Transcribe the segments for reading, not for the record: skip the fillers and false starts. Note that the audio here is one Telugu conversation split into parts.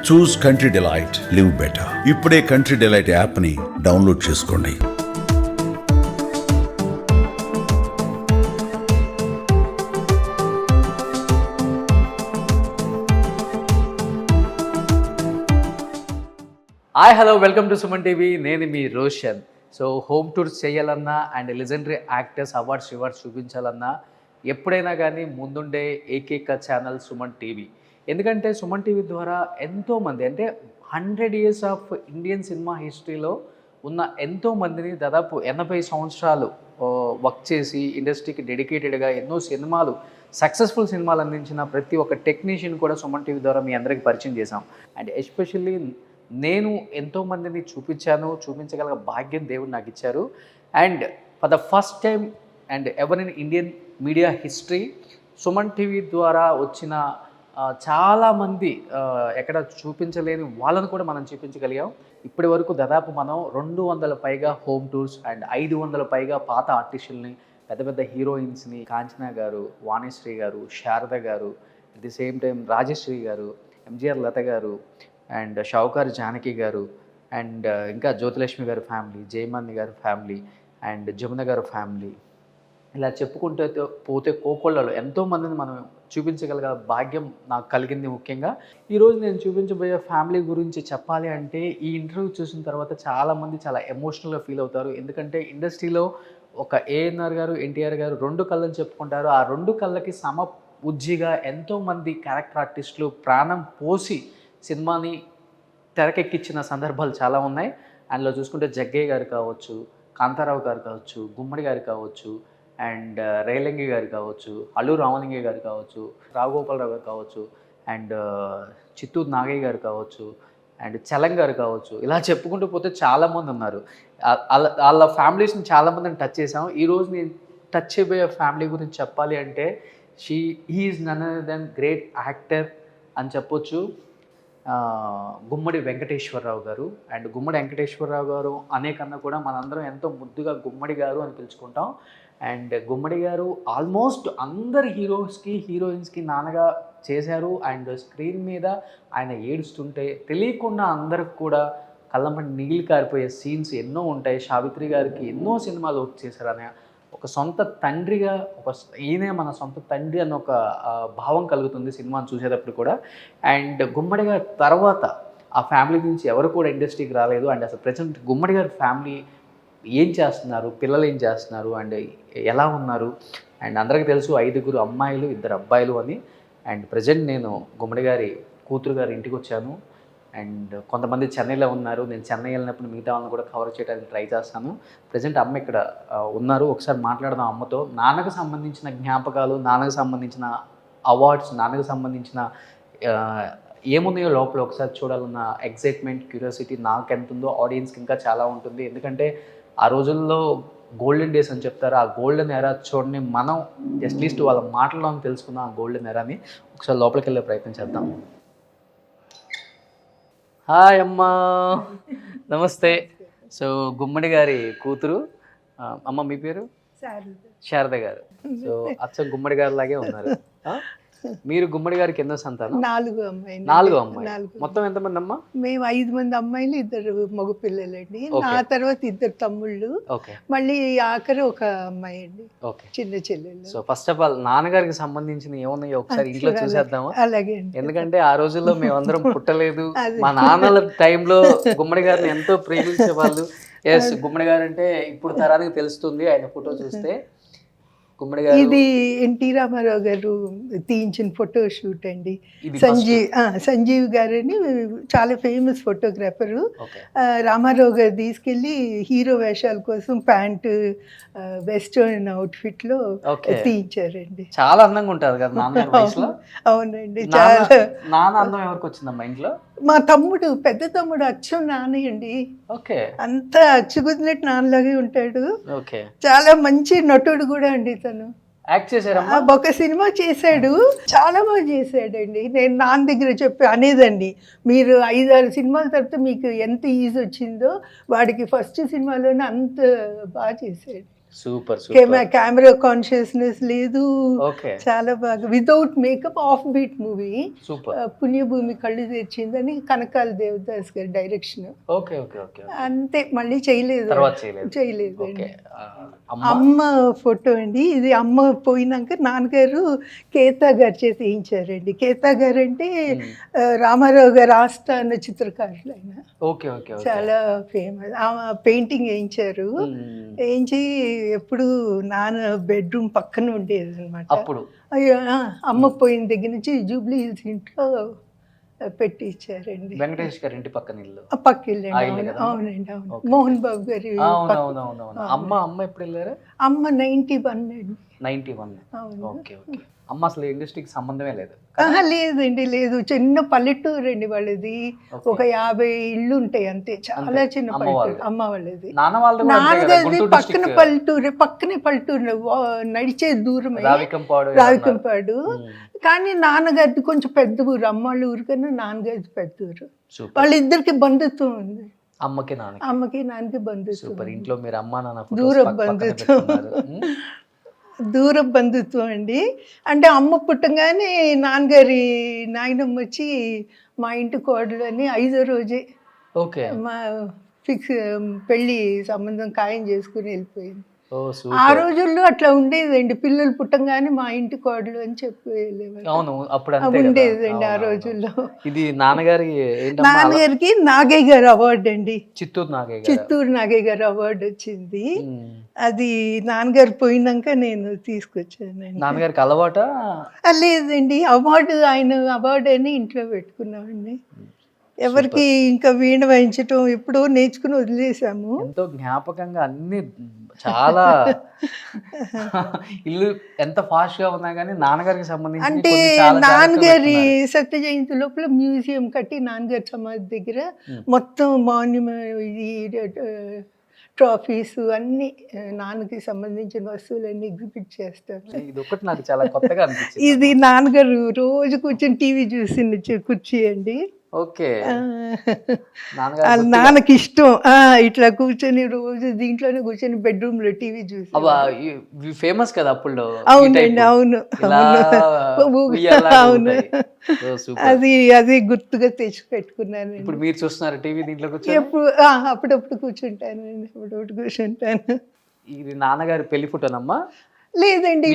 చూస్ కంట్రీ డిలైట్, లివ్ బెటర్. ఇప్పుడే కంట్రీ డిలైట్ యాప్ ని డౌన్లోడ్ చేసుకోండి. Hi hello, welcome to Suman TV. నేను మీ రోషన్. సో హోమ్ టూర్స్ చేయాలన్నా అండ్ లెజెండరీ యాక్టర్స్ అవార్డ్స్ చూపించాలన్నా ఎప్పుడైనా కానీ ముందుండే ఏకైక ఛానల్ సుమన్ టీవీ. ఎందుకంటే సుమన్ టీవీ ద్వారా ఎంతోమంది, అంటే 100 years ఆఫ్ ఇండియన్ సినిమా హిస్టరీలో ఉన్న ఎంతోమందిని, దాదాపు 80 సంవత్సరాలు వర్క్ చేసి ఇండస్ట్రీకి డెడికేటెడ్గా ఎన్నో సినిమాలు, సక్సెస్ఫుల్ సినిమాలు అందించిన ప్రతి ఒక్క టెక్నీషియన్ కూడా సుమన్ టీవీ ద్వారా మీ అందరికీ పరిచయం చేశాం. అండ్ ఎస్పెషల్లీ నేను ఎంతోమందిని చూపించగల భాగ్యం దేవుడు నాకు ఇచ్చారు. And for the first time and ever in Indian media history Suman TV ద్వారా వచ్చిన చాలామంది ఎక్కడ చూపించలేని వాళ్ళను కూడా మనం చూపించగలిగాం. ఇప్పటి వరకు దాదాపు మనం 200 పైగా హోమ్ టూర్స్ అండ్ 500 పైగా పాత ఆర్టిస్టుల్ని, పెద్ద పెద్ద హీరోయిన్స్ని, కాంచనా గారు, వాణిశ్రీ గారు, శారద గారు, at the same time Rajasree గారు, ఎంజిఆర్ లత గారు, అండ్ షావుకారు జానకి గారు, అండ్ ఇంకా జ్యోతిలక్ష్మి గారి ఫ్యామిలీ, జయమాని గారి ఫ్యామిలీ, అండ్ జమున గారి ఫ్యామిలీ, ఇలా చెప్పుకుంటే పోతే కోకొళ్ళలో ఎంతోమందిని మనం చూపించగలిగే భాగ్యం నాకు కలిగింది. ముఖ్యంగా ఈరోజు నేను చూపించబోయే ఫ్యామిలీ గురించి చెప్పాలి అంటే, ఈ ఇంటర్వ్యూ చూసిన తర్వాత చాలామంది చాలా ఎమోషనల్గా ఫీల్ అవుతారు. ఎందుకంటే ఇండస్ట్రీలో ఒక ఏఎన్ఆర్ గారు, ఎన్టీఆర్ గారు 2 కళ్ళని చెప్పుకుంటారు. ఆ 2 కళ్ళకి ఉజ్జిగా ఎంతోమంది క్యారెక్టర్ ఆర్టిస్టులు ప్రాణం పోసి సినిమాని తెరకెక్కించిన సందర్భాలు చాలా ఉన్నాయి. అందులో చూసుకుంటే జగ్గయ్య గారు కావచ్చు, కాంతారావు గారు కావచ్చు, గుమ్మడి గారు కావచ్చు, అండ్ రేలంగి గారు కావచ్చు, అల్లు రామలింగయ్య గారు కావచ్చు, రావుగోపాలరావు గారు కావచ్చు, అండ్ చిత్తూరు నాగయ్య గారు కావచ్చు, అండ్ చలం గారు కావచ్చు. ఇలా చెప్పుకుంటూ పోతే చాలామంది ఉన్నారు. వాళ్ళ ఫ్యామిలీస్ని చాలామందిని టచ్ చేసాం. ఈరోజు నేను టచ్ అయిపోయే ఫ్యామిలీ గురించి చెప్పాలి అంటే, he is none other than great actor అని చెప్పొచ్చు. గుమ్మడి వెంకటేశ్వరరావు గారు. అండ్ గుమ్మడి వెంకటేశ్వరరావు గారు అనే కన్నా కూడా మనందరం ఎంతో ముద్దుగా గుమ్మడి గారు అని పిలుచుకుంటాం. అండ్ గుమ్మడి గారు ఆల్మోస్ట్ అందరి హీరోస్కి, హీరోయిన్స్కి నాన్నగా చేశారు. అండ్ స్క్రీన్ మీద ఆయన ఏడుస్తుంటే తెలియకుండా అందరికి కూడా కళ్ళమ్మటి నీళ్ళు కారిపోయే సీన్స్ ఎన్నో ఉంటాయి. సావిత్రి గారికి ఎన్నో సినిమాలు వర్క్ చేశారు. అనే ఒక సొంత తండ్రిగా, ఈయనే మన సొంత తండ్రి అన్న ఒక భావం కలుగుతుంది సినిమాను చూసేటప్పుడు కూడా. అండ్ గుమ్మడి గారి తర్వాత ఆ ఫ్యామిలీ నుంచి ఎవరు కూడా ఇండస్ట్రీకి రాలేదు. అండ్ అసలు ప్రజెంట్ గుమ్మడి గారి ఫ్యామిలీ ఏం చేస్తున్నారు, పిల్లలు ఏం చేస్తున్నారు, అండ్ ఎలా ఉన్నారు. అండ్ అందరికీ తెలుసు 5 అమ్మాయిలు 2 అబ్బాయిలు అని. అండ్ ప్రజెంట్ నేను గుమ్మడి గారి కూతురు గారి ఇంటికి వచ్చాను. అండ్ కొంతమంది చెన్నైలో ఉన్నారు. నేను చెన్నై వెళ్ళినప్పుడు మిగతా వాళ్ళని కూడా కవర్ చేయడానికి ట్రై చేస్తాను. ప్రజెంట్ అమ్మ ఇక్కడ ఉన్నారు. ఒకసారి మాట్లాడదాం అమ్మతో. నాన్నకు సంబంధించిన జ్ఞాపకాలు, నాన్నకు సంబంధించిన అవార్డ్స్, నాన్నకు సంబంధించిన ఏమున్నాయో లోపల ఒకసారి చూడాలన్న ఎగ్జైట్మెంట్, క్యూరియాసిటీ నాకు ఎంత ఉందో ఆడియన్స్కి ఇంకా చాలా ఉంటుంది. ఎందుకంటే ఆ రోజుల్లో గోల్డెన్ డేస్ అని చెప్తారు. ఆ గోల్డెన్ ఎరా చూడని మనం అట్లీస్ట్ వాళ్ళ మాటల్లో తెలుసుకుందాం ఆ గోల్డెన్ ఎరాని. ఒకసారి లోపలికి వెళ్ళే ప్రయత్నం చేద్దాం. హాయ్ అమ్మా, నమస్తే. సో గుమ్మడి గారి కూతురు. అమ్మ మీ పేరు? శారద గారు. సో అచ్చం గుమ్మడి గారి లాగే ఉన్నారు. మీరు గుమ్మడి గారికి ఎన్నో సంతానం? 4 అమ్మాయిలు. 4 అమ్మాయిలు. మొత్తం ఎంతమంది అమ్మా? మేము 5 మంది అమ్మాయిలు, 2 మగ పిల్లలండి. నా తర్వాత 2 తమ్ముళ్ళు, మళ్ళీ ఆఖరి ఒక అమ్మాయి అండి, చిన్న చెల్లెలు. సో ఫస్ట్ ఆఫ్ ఆల్ నాన్నగారికి సంబంధించిన ఏమున్నాయో ఒకసారి ఇంట్లో చూసేద్దామా? అలాగే. ఎందుకంటే ఆ రోజుల్లో మేమందరం పుట్టలేదు. మా నాన్నల టైంలో గుమ్మడి గారిని ఎంతో ప్రేమించే వాళ్ళు. ఎస్, గుమ్మడి గారు అంటే ఇప్పుడు తరానికి తెలుస్తుంది ఆయన ఫోటో చూస్తే. ఇది ఎన్టీ రామారావు గారు తీయించిన ఫోటో షూట్ అండి. సంజీవ్ గారని చాలా ఫేమస్ ఫోటోగ్రాఫరు. రామారావు గారు తీసుకెళ్ళి హీరో వేషాల కోసం ప్యాంటు, వెస్టర్న్ అవుట్ఫిట్ లో తీయించారండి. చాలా అందంగా ఉంటారు కదా నాన్న. అవునండి, చాలా. నాన్న అందం ఎవరికి వచ్చిందమ్మా ఇంట్లో? మా తమ్ముడు, పెద్ద తమ్ముడు అచ్చం నాన్నయండి. అంతా అచ్చుకున్నట్టు నాన్నలాగే ఉంటాడు. చాలా మంచి నటుడు కూడా అండి తను. ఒక సినిమా చేశాడు, చాలా బాగా చేశాడండి. నేను నాన్న దగ్గర అనేదండి, మీరు 5-6 సినిమాల తర్వాత మీకు ఎంత ఈజీ వచ్చిందో వాడికి ఫస్ట్ సినిమాలోనే అంత బాగా చేశాడు. సూపర్ కెమెరా కాన్షియస్నెస్ లేదు. ఓకే చాలా బాగా without makeup off beat movie. Super పుణ్యభూమి కళ్ళు తెచ్చిందని కనకాల దేవదాస్ గారి డైరెక్షన్. ఓకే ఓకే ఓకే అంతే, మళ్ళీ చేయలేదు. తర్వాత చేయలేదు. ఓకే అమ్మ ఫోటో అండి ఇది. అమ్మ పోయినాక నాన్నగారు కేతా గారి చేత వేయించారండి. కేతా గారు అంటే రామారావు గారు ఆస్థాన చిత్రకారులు ఆయన. ఓకే ఓకే చాలా ఫేమస్. పెయింటింగ్ వేయించారు. వేయించి ఎప్పుడు నాన్న బెడ్రూమ్ పక్కన ఉండేది అనమాట. అప్పుడు అయ్యో అమ్మ పోయిన దగ్గర నుంచి జూబ్లీ హిల్స్ ఇంట్లో పెట్టి ఇచ్చారండి. వెంకటేష్ గారి ఇంటి పక్కన ఇల్లు. పక్క ఇల్లు. అవునండి అవును. మోహన్ బాబు గారి. అమ్మ ఎప్పుడు వెళ్ళారు? అమ్మ 91 అండి. 91. Okay okay. అమ్మ అసలు ఇండస్ట్రీకి సంబంధమే లేదు? లేదండి, లేదు. చిన్న పల్లెటూరు అండి వాళ్ళది. ఒక 50 ఇళ్ళు ఉంటాయి అంతే. చాలా చిన్న పల్లెటూరు అమ్మ వాళ్ళది. నాన్నగారిది పక్కన పల్లెటూరు, పక్కనే పల్లెటూరు, నడిచే దూరమే రావికంపాడు. కానీ నాన్నగారిది కొంచెం పెద్ద ఊరు. అమ్మ వాళ్ళ ఊరు కన్నా నాన్నగారిది పెద్ద ఊరు. వాళ్ళిద్దరికి బంధుత్వం ఉంది. అమ్మకి నాన్నకి బంధుత్వం. ఇంట్లో మీరు అమ్మ నాన్న దూర బంధుత్వం అండి. అంటే అమ్మ పుట్టంగానే నాన్నగారి నాయనమ్మ వచ్చి మా ఇంటి కోడలు అని 5వ రోజే మా ఫిక్స్ పెళ్ళి సంబంధం ఖాయం చేసుకుని వెళ్ళిపోయింది. ఆ రోజుల్లో అట్లా ఉండేదండి. పిల్లలు పుట్టంగానే మా ఇంటి కోడలు అని చెప్పి వెళ్ళేవారు. ఉండేదండి ఆ రోజుల్లో. ఇది నాన్నగారికి నాగయ్య గారు అవార్డు అండి. చిత్తూరు నాగయ్య గారు అవార్డు వచ్చింది. అది నాన్నగారు పోయినాక నేను తీసుకొచ్చానండి. నాన్నగారికి అలవాట? లేదండి, ఆయన అవార్డు అని ఇంట్లో పెట్టుకున్నామండి. ఎవరికి ఇంకా వీణ వాయించటం ఎప్పుడో నేర్చుకుని వదిలేసాము. ఎంతో జ్ఞాపకంగా అన్ని చాలా ఇల్లు ఎంత ఫాస్ట్ గా ఉన్నా కానీ నాన్నగారికి సంబంధించి అంటే నాన్నగారి సత్య జయంతి లోపల మ్యూజియం కట్టి నాన్నగారి సమాధి దగ్గర మొత్తం మాన్యుమెంట్ ట్రాఫీస్ అన్ని నాన్నకి సంబంధించిన వస్తువులన్నీ ఎగ్జిబిట్ చేస్తారు. ఇది ఒకటి నాకు చాలా కొత్తగా అనిపించింది. ఇది నాన్నగారు రోజు కూర్చొని టీవీ చూసి కుర్చీ అండి. ఓకే. నాన్నకి ఇష్టం ఇట్లా కూర్చొని రోజు దీంట్లోనే కూర్చొని బెడ్రూమ్ లో టీవీ చూసి. ఫేమస్ కదా అప్పుడు. అవునండి అవును అవును. అది గుర్తుగా తెచ్చి పెట్టుకున్నాను. ఇప్పుడు మీరు చూస్తున్నారు టీవీ దీంట్లో అప్పుడప్పుడు కూర్చుంటానండి. కూర్చుంటాను. ఇది నాన్నగారి పెళ్లి ఫోటోనమ్మా? లేదండి,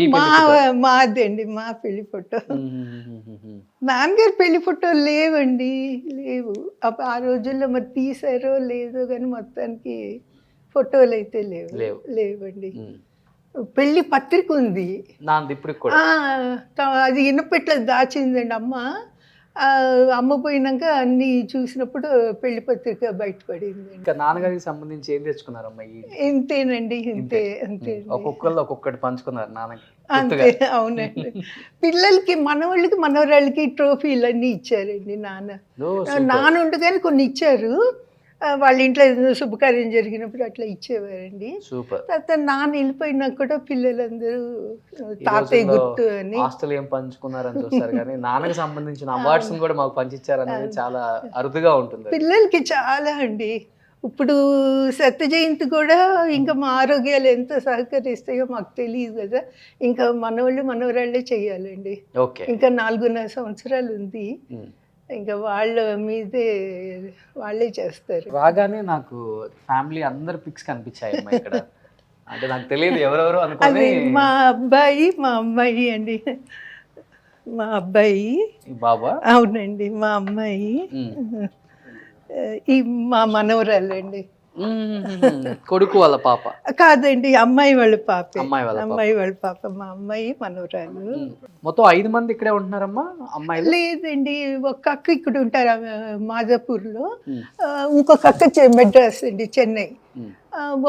మాదండి, మా పెళ్లి ఫోటో. నాన్నగారి పెళ్లి ఫోటో లేవండి, లేవు. ఆ రోజుల్లో మరి తీసారో లేదో కానీ మొత్తానికి ఫోటోలు అయితే లేవండి. పెళ్లి పత్రిక ఉంది అది ఇనపెట్ల దాచిందండి అమ్మ. అమ్మ పోయినాక అన్ని చూసినప్పుడు పెళ్లి పత్రిక బయటపడింది. ఇంకా నాన్నగారికి సంబంధించి ఏం తెచ్చుకున్నారమ్మా? ఇంతేనండి, అంతే. ఒక్కొక్కళ్ళు ఒక్కొక్కటి పంచుకున్నారు నాన్నకి. అంతే, అవునండి. పిల్లలకి మనవాళ్ళకి మనవరాళ్ళకి ట్రోఫీలు అన్నీ ఇచ్చారండి నాన్న ఉండగానే కొన్ని ఇచ్చారు. వాళ్ళ ఇంట్లో ఏదైనా శుభకార్యం జరిగినప్పుడు అట్లా ఇచ్చేవారండి. తర్వాత నాన్న వెళ్ళిపోయినాక కూడా పిల్లలందరూ తాతయ్య గుర్తు అని ఆస్తులు ఏం పంచుకున్నారని చూస్తారు కానీ నాన్నకి సంబంధించిన అవార్డ్స్ కూడా మాకు పంచిచ్చారనేది చాలా అరుదుగా ఉంటుంది. పిల్లలకి చాలా అండి. ఇప్పుడు సత్య జయంతి కూడా ఇంకా మా ఆరోగ్యాలు ఎంత సహకరిస్తాయో మాకు తెలియదు కదా. ఇంకా మనవరాళ్ళే చెయ్యాలండి. ఇంకా 4.5 సంవత్సరాలు ఉంది. ఇంకా వాళ్ళ మీదే వాళ్ళే చేస్తారు. రాగానే నాకు ఫ్యామిలీ అందరు పిక్స్ కనిపించాయి ఇక్కడ. అంటే నాకు తెలియదు ఎవరెవరు అనుకోని. మా అబ్బాయి మా అమ్మాయి అండి. మా అబ్బాయి బాబా? అవునండి, మా అమ్మాయి. ఈ మా మనవరాలండి. కొడుకు వాళ్ళ పాప కాదండి, అమ్మాయి వాళ్ళ పాప. అమ్మాయి వాళ్ళ పాప, మా అమ్మాయి మనవరాలు. మొత్తం 5 మంది ఇక్కడే ఉంటున్నారమ్మా అమ్మాయి? లేదండి, ఒక అక్క ఇక్కడ ఉంటారు మాదాపూర్లో, ఇంకొక అక్క మెడ్రాస్ అండి, చెన్నై.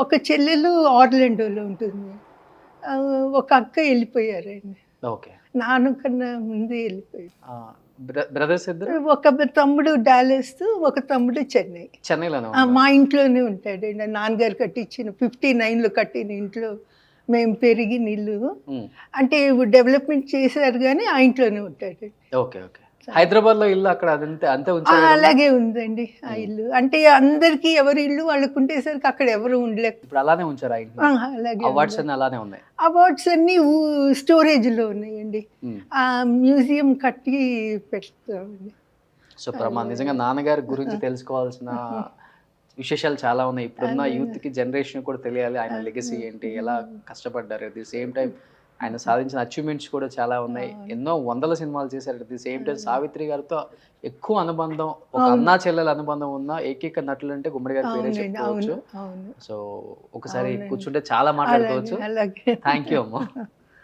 ఒక చెల్లెలు ఆర్లాండోలో ఉంటుంది. ఒక అక్క వెళ్ళిపోయారండి. నాన్న కన్నా ముందే వెళ్ళిపోయారు. బ్రదర్స్ ఇద్దరు? ఒక తమ్ముడు డాలస్, ఒక తమ్ముడు చెన్నైలో. మా ఇంట్లోనే ఉంటాడు. నాన్నగారు కట్టించిన 59లో కట్టిన ఇంట్లో మేము పెరిగిన ఇల్లు. అంటే డెవలప్మెంట్ చేశారు కానీ ఆ ఇంట్లోనే ఉంటాడు. హైదరాబాద్ లో ఇల్లు అక్కడ అదంతే అంతే ఉంచారు. అలాగే ఉందండి ఆ ఇల్లు. అంటే అందరికి ఎవరి ఇల్లు వాళ్ళకు ఉండేసరికి అక్కడ ఎవరు ఉండలేక ఇప్పుడు అలానే ఉంచారు ఆ ఇంట్లో. అలాగే అవార్డ్స్ అన్ని అలానే ఉన్నాయి. అవార్డ్స్ అన్ని స్టోరేజ్ లో ఉన్నాయండి. ఆ మ్యూజియం కట్టి పెడతామండి. సో నిజంగా నాన్నగారి గురించి తెలుసుకోవాల్సిన విశేషాలు చాలా ఉన్నాయి. ఇప్పుడున్న యూత్ కి జనరేషన్ కూడా తెలియాలి ఆయన లెగసీ ఏంటి, ఎలా కష్టపడ్డారు. అట్ ది సేమ్ టైం ఆయన సాధించిన అచీవ్మెంట్స్ కూడా చాలా ఉన్నాయి. ఎన్నో వందల సినిమాలు చేశారు. At the same time Savitri గారితో ఎక్కువ అనుబంధం, ఒక అన్నా చెల్లెల అనుబంధం ఉన్న ఏకైక నటులు అంటే గుమ్మడి గారి పేరే చెప్పుకోవచ్చు. సో ఒకసారి కూర్చుంటే చాలా మాట్లాడుకోవచ్చు. థ్యాంక్ యూ అమ్మా.